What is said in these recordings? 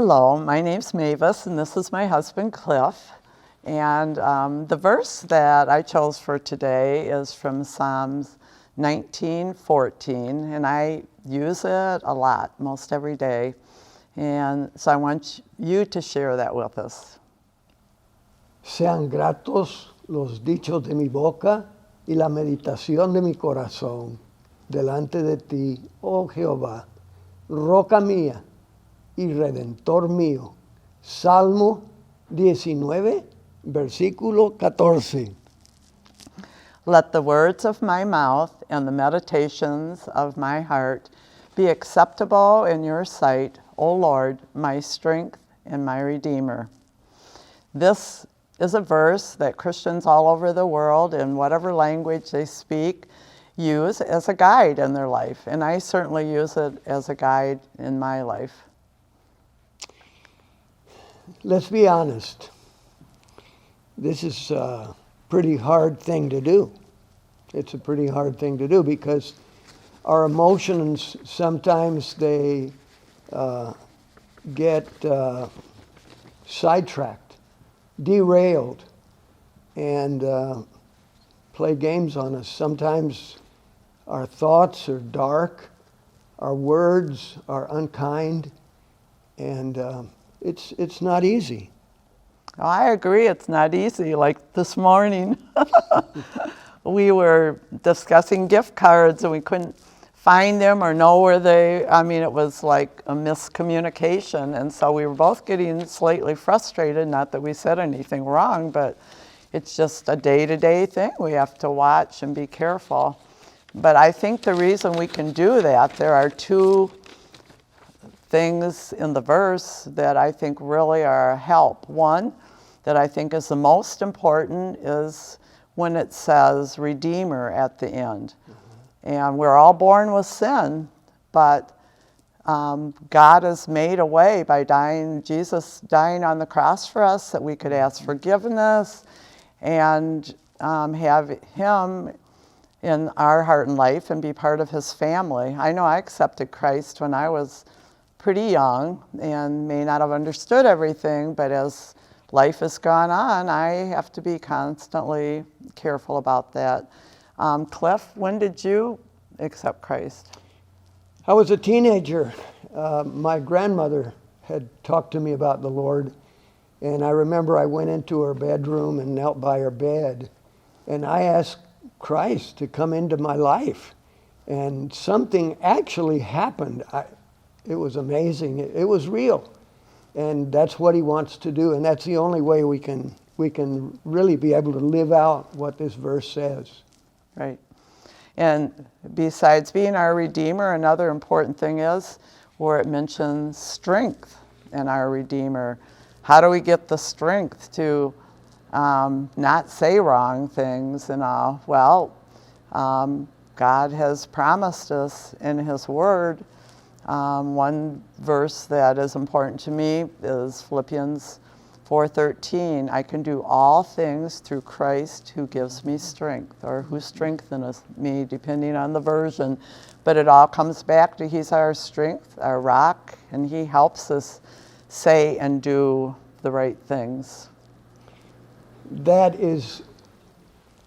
Hello, my name's Mavis, and this is my husband, Cliff. And the verse that I chose for today is from Psalms 19:14, and I use it a lot, most every day. And so I want you to share that with us. Sean gratos los dichos de mi boca y la meditación de mi corazón delante de ti, oh Jehová, roca mía y redentor mío. Salmo 19, versículo 14. Let the words of my mouth and the meditations of my heart be acceptable in your sight, O Lord, my strength and my Redeemer. This is a verse that Christians all over the world, in whatever language they speak, use as a guide in their life. And I certainly use it as a guide in my life. Let's be honest. This is a pretty hard thing to do. It's a pretty hard thing to do because our emotions sometimes they get sidetracked, derailed, and play games on us. Sometimes our thoughts are dark, our words are unkind, and it's not easy. Oh, I agree, it's not easy. Like this morning, we were discussing gift cards and we couldn't find them or know where it was like a miscommunication. And so we were both getting slightly frustrated, not that we said anything wrong, but it's just a day-to-day thing. We have to watch and be careful. But I think the reason we can do that, there are two things in the verse that I think really are a help. One that I think is the most important is when it says Redeemer at the end. And we're all born with sin, but God has made a way by Jesus dying on the cross for us, that we could ask forgiveness and have Him in our heart and life and be part of His family. I know I accepted Christ when I was pretty young and may not have understood everything, but as life has gone on, I have to be constantly careful about that. Cliff, when did you accept Christ? I was a teenager. My grandmother had talked to me about the Lord, and I remember I went into her bedroom and knelt by her bed, and I asked Christ to come into my life, and something actually happened. It was amazing. It was real, and that's what He wants to do, and that's the only way we can really be able to live out what this verse says. Right. And besides being our Redeemer, another important thing is where it mentions strength in our Redeemer. How do we get the strength to not say wrong things and all? Well, God has promised us in His Word. One verse that is important to me is Philippians 4:13. I can do all things through Christ who gives me strength, or who strengtheneth me, depending on the version. But it all comes back to He's our strength, our rock, and He helps us say and do the right things. That is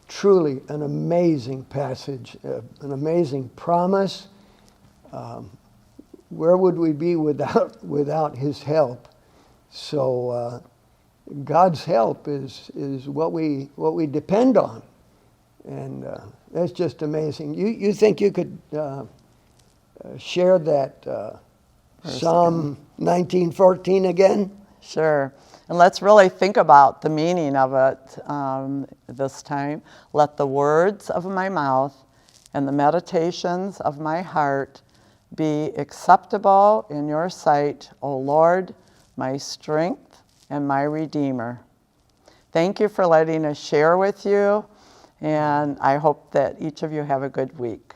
truly an amazing passage, an amazing promise. Where would we be without His help? So God's help is what we depend on, and that's just amazing. You think you could share that Psalm 19:14 again? Sure. And let's really think about the meaning of it this time. Let the words of my mouth and the meditations of my heart be acceptable in your sight, O Lord, my strength and my Redeemer. Thank you for letting us share with you, and I hope that each of you have a good week.